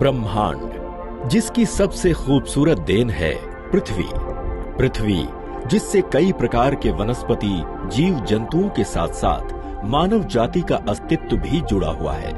ब्रह्मांड, जिसकी सबसे खूबसूरत देन है पृथ्वी। पृथ्वी जिससे कई प्रकार के वनस्पति, जीव जंतुओं के साथ साथ मानव जाति का अस्तित्व भी जुड़ा हुआ है।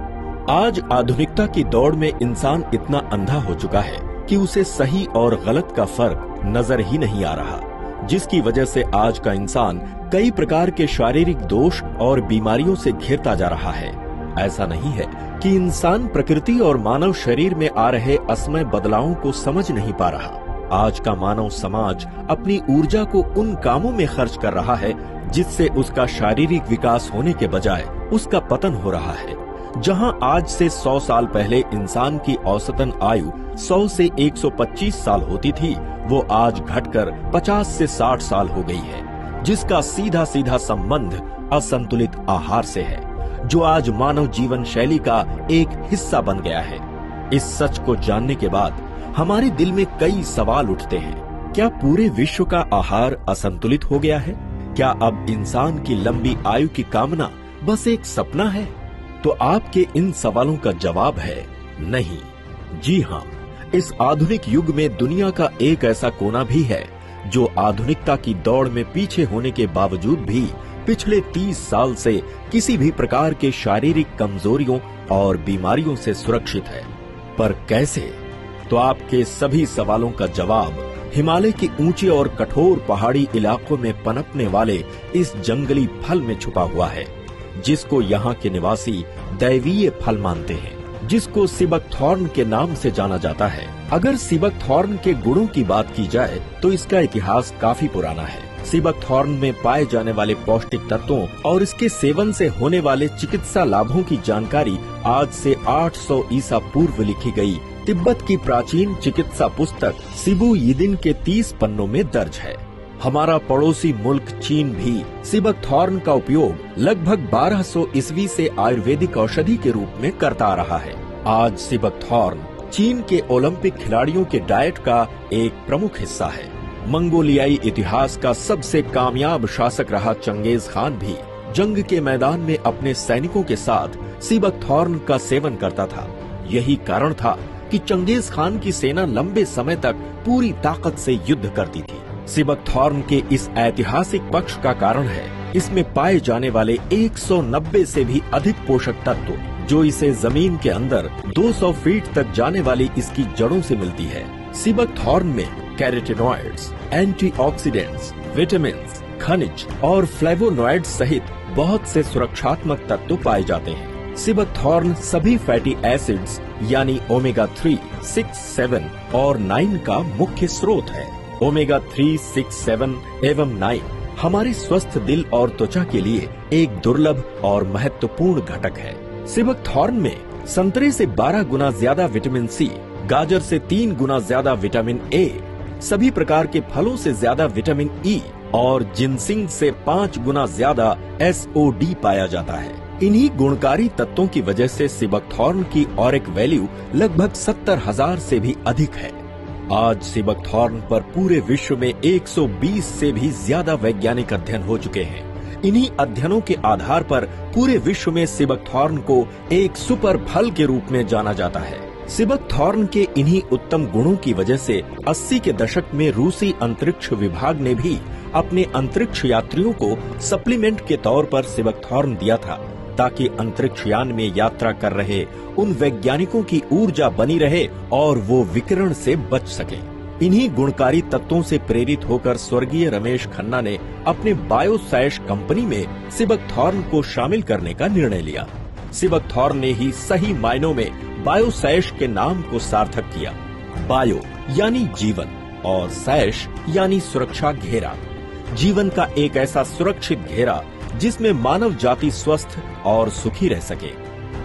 आज आधुनिकता की दौड़ में इंसान इतना अंधा हो चुका है कि उसे सही और गलत का फर्क नजर ही नहीं आ रहा, जिसकी वजह से आज का इंसान कई प्रकार के शारीरिक दोष और बीमारियों से घिरता जा रहा है। ऐसा नहीं है कि इंसान प्रकृति और मानव शरीर में आ रहे असमय बदलावों को समझ नहीं पा रहा। आज का मानव समाज अपनी ऊर्जा को उन कामों में खर्च कर रहा है जिससे उसका शारीरिक विकास होने के बजाय उसका पतन हो रहा है। जहां आज से 100 साल पहले इंसान की औसतन आयु 100 से 125 साल होती थी, वो आज घटकर 50 से 60 साल हो गई है, जिसका सीधा सीधा संबंध असंतुलित आहार से है, जो आज मानव जीवन शैली का एक हिस्सा बन गया है। इस सच को जानने के बाद हमारे दिल में कई सवाल उठते हैं। क्या पूरे विश्व का आहार असंतुलित हो गया है? क्या अब इंसान की लंबी आयु की कामना बस एक सपना है? तो आपके इन सवालों का जवाब है नहीं। जी हाँ, इस आधुनिक युग में दुनिया का एक ऐसा कोना भी है जो आधुनिकता की दौड़ में पीछे होने के बावजूद भी पिछले 30 साल से किसी भी प्रकार के शारीरिक कमजोरियों और बीमारियों से सुरक्षित है। पर कैसे? तो आपके सभी सवालों का जवाब हिमालय के ऊंचे और कठोर पहाड़ी इलाकों में पनपने वाले इस जंगली फल में छुपा हुआ है, जिसको यहाँ के निवासी दैवीय फल मानते हैं, जिसको सिबकथॉर्न के नाम से जाना जाता है। अगर सिबकथॉर्न के गुणों की बात की जाए तो इसका इतिहास काफी पुराना है। सिबकथॉर्न में पाए जाने वाले पौष्टिक तत्वों और इसके सेवन से होने वाले चिकित्सा लाभों की जानकारी आज से 800 ईसा पूर्व लिखी गई तिब्बत की प्राचीन चिकित्सा पुस्तक सिबु यिदिन के 30 पन्नों में दर्ज है। हमारा पड़ोसी मुल्क चीन भी सिबकथॉर्न का उपयोग लगभग 1200 ईस्वी से आयुर्वेदिक औषधि के रूप में करता आ रहा है। आज सिबकथॉर्न चीन के ओलंपिक खिलाड़ियों के डाइट का एक प्रमुख हिस्सा है। मंगोलियाई इतिहास का सबसे कामयाब शासक रहा चंगेज खान भी जंग के मैदान में अपने सैनिकों के साथ सिबकथॉर्न का सेवन करता था। यही कारण था कि चंगेज खान की सेना लंबे समय तक पूरी ताकत से युद्ध करती थी। सिबकथॉर्न के इस ऐतिहासिक पक्ष का कारण है इसमें पाए जाने वाले 190 से भी अधिक पोषक तत्व, जो इसे जमीन के अंदर 200 फीट तक जाने वाली इसकी जड़ों से मिलती है। सिबकथॉर्न में कैरोटीनॉइड्स, एंटीऑक्सीडेंट्स, विटामिन्स, खनिज और फ्लेवोनॉइड्स सहित बहुत से सुरक्षात्मक तत्व पाए जाते हैं। सिबकथॉर्न सभी फैटी एसिड्स यानी ओमेगा 3, 6, 7 और 9 का मुख्य स्रोत है। ओमेगा 3, 6, 7 एवं 9 हमारे स्वस्थ दिल और त्वचा के लिए एक दुर्लभ और महत्वपूर्ण घटक है। सिबकथॉर्न में संतरे से 12 गुना ज्यादा विटामिन सी, गाजर से 3 गुना ज्यादा विटामिन ए, सभी प्रकार के फलों से ज्यादा विटामिन ई और जिनसिंग से 5 गुना ज्यादा SOD पाया जाता है। इन्हीं गुणकारी तत्वों की वजह से सिबकथॉर्न की ऑरिक वैल्यू लगभग 70,000 से भी अधिक है। आज सिबकथॉर्न पर पूरे विश्व में 120 से भी ज्यादा वैज्ञानिक अध्ययन हो चुके हैं। इन्हीं अध्ययनों के आधार पर पूरे विश्व में सिबकथॉर्न को एक सुपर फल के रूप में जाना जाता है। सिबकथॉर्न के इन्हीं उत्तम गुणों की वजह से 80 के दशक में रूसी अंतरिक्ष विभाग ने भी अपने अंतरिक्ष यात्रियों को सप्लीमेंट के तौर पर सिबकथॉर्न दिया था, ताकि अंतरिक्ष यान में यात्रा कर रहे उन वैज्ञानिकों की ऊर्जा बनी रहे और वो विकिरण से बच सके। इन्हीं गुणकारी तत्वों से प्रेरित होकर स्वर्गीय रमेश खन्ना ने अपने बायोसैश कंपनी में सिबकथॉर्न को शामिल करने का निर्णय लिया। सिबकथॉर्न ने ही सही मायनों में बायोसैश के नाम को सार्थक किया। बायो यानी जीवन और सैश यानी सुरक्षा घेरा। जीवन का एक ऐसा सुरक्षित घेरा जिसमें मानव जाति स्वस्थ और सुखी रह सके।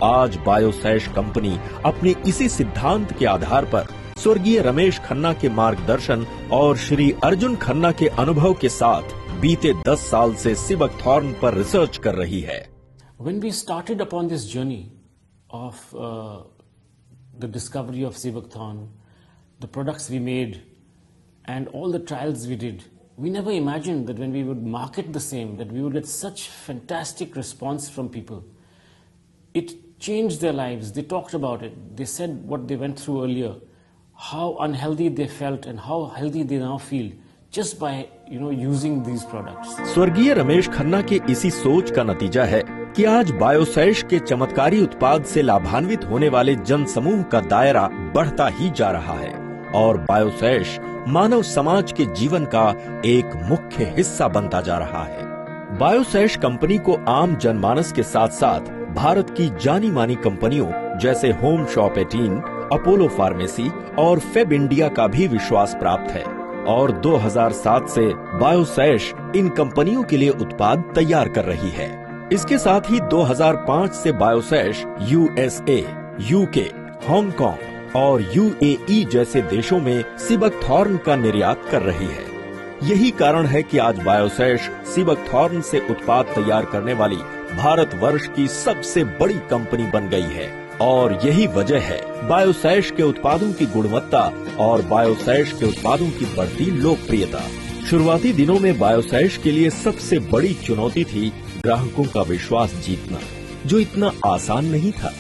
आज बायोसैश कंपनी अपने इसी सिद्धांत के आधार पर स्वर्गीय रमेश खन्ना के मार्गदर्शन और श्री अर्जुन खन्ना के अनुभव के साथ बीते 10 साल से सिबकथॉर्न पर रिसर्च कर रही है। When we started upon this journey of the discovery of Sivathorn, the products we made and all the trials we did, we never imagined that when we would market the same, that we would get such fantastic response from people. It changed their lives. They talked about it. They said what they went through earlier, how unhealthy they felt and how healthy they now feel just by using these products. स्वर्गीय रमेश खन्ना के इसी सोच का नतीजा है कि आज बायोसैश के चमत्कारी उत्पाद से लाभान्वित होने वाले जन समूह का दायरा बढ़ता ही जा रहा है और बायोसैश मानव समाज के जीवन का एक मुख्य हिस्सा बनता जा रहा है। बायोसैश कंपनी को आम जनमानस के साथ साथ भारत की जानी मानी कंपनियों जैसे होम शॉप 18, अपोलो फार्मेसी और फेब इंडिया का भी विश्वास प्राप्त है और 2007 से बायोसैश इन कंपनियों के लिए उत्पाद तैयार कर रही है। इसके साथ ही 2005 से बायोसैश USA, UK, हांगकांग और UAE जैसे देशों में सिबकथॉर्न का निर्यात कर रही है। यही कारण है कि आज बायोसैश सिबकथॉर्न से उत्पाद तैयार करने वाली भारतवर्ष की सबसे बड़ी कंपनी बन गई है और यही वजह है बायोसैश के उत्पादों की गुणवत्ता और बायोसैश के उत्पादों की बढ़ती लोकप्रियता। शुरुआती दिनों में बायोसैश के लिए सबसे बड़ी चुनौती थी ग्राहकों का विश्वास जीतना, जो इतना आसान नहीं था।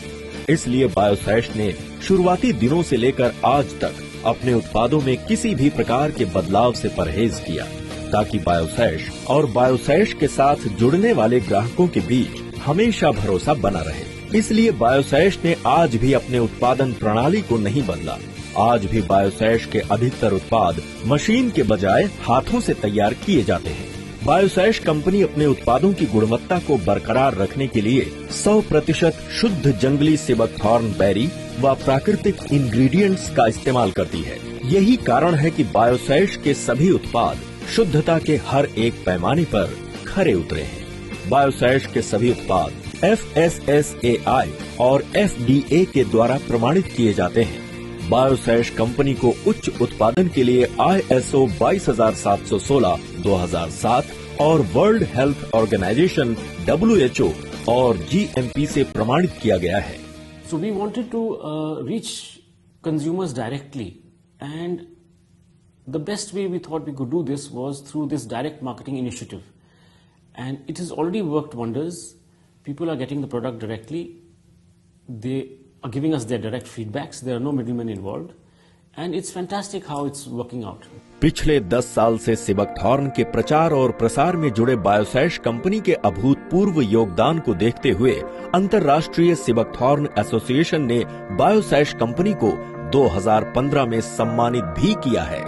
इसलिए बायोसैश ने शुरुआती दिनों से लेकर आज तक अपने उत्पादों में किसी भी प्रकार के बदलाव से परहेज किया ताकि बायोसैश और बायोसैश के साथ जुड़ने वाले ग्राहकों के बीच हमेशा भरोसा बना रहे। इसलिए बायोसैश ने आज भी अपने उत्पादन प्रणाली को नहीं बदला। आज भी बायोसैश के अधिकतर उत्पाद मशीन के बजाय हाथों से तैयार किए जाते हैं। बायोसैश कंपनी अपने उत्पादों की गुणवत्ता को बरकरार रखने के लिए 100% शुद्ध जंगली सिबकथॉर्न बेरी व प्राकृतिक इंग्रेडिएंट्स का इस्तेमाल करती है। यही कारण है कि बायोसैश के सभी उत्पाद शुद्धता के हर एक पैमाने पर खरे उतरे हैं। बायोसैश के सभी उत्पाद FSSAI और FDA के द्वारा प्रमाणित किए जाते हैं। बायोसैश कंपनी को उच्च उत्पादन के लिए ISO 22716 2007 और वर्ल्ड हेल्थ ऑर्गेनाइजेशन WHO और GMP से प्रमाणित किया गया है। So we wanted to reach consumers directly, and the best way we thought we could do this was through this direct marketing initiative, and it has already worked wonders. People are getting the product directly. They are giving us their direct feedbacks. There are no middlemen involved, and it's fantastic how it's working out. पिछले 10 साल से सिबकथॉर्न के प्रचार और प्रसार में जुड़े बायोसैश company के अभूतपूर्व योगदान को देखते हुए अंतर्राष्ट्रीय सिबकथॉर्न एसोसिएशन ने बायोसैश कंपनी को 2015 में सम्मानित भी किया है।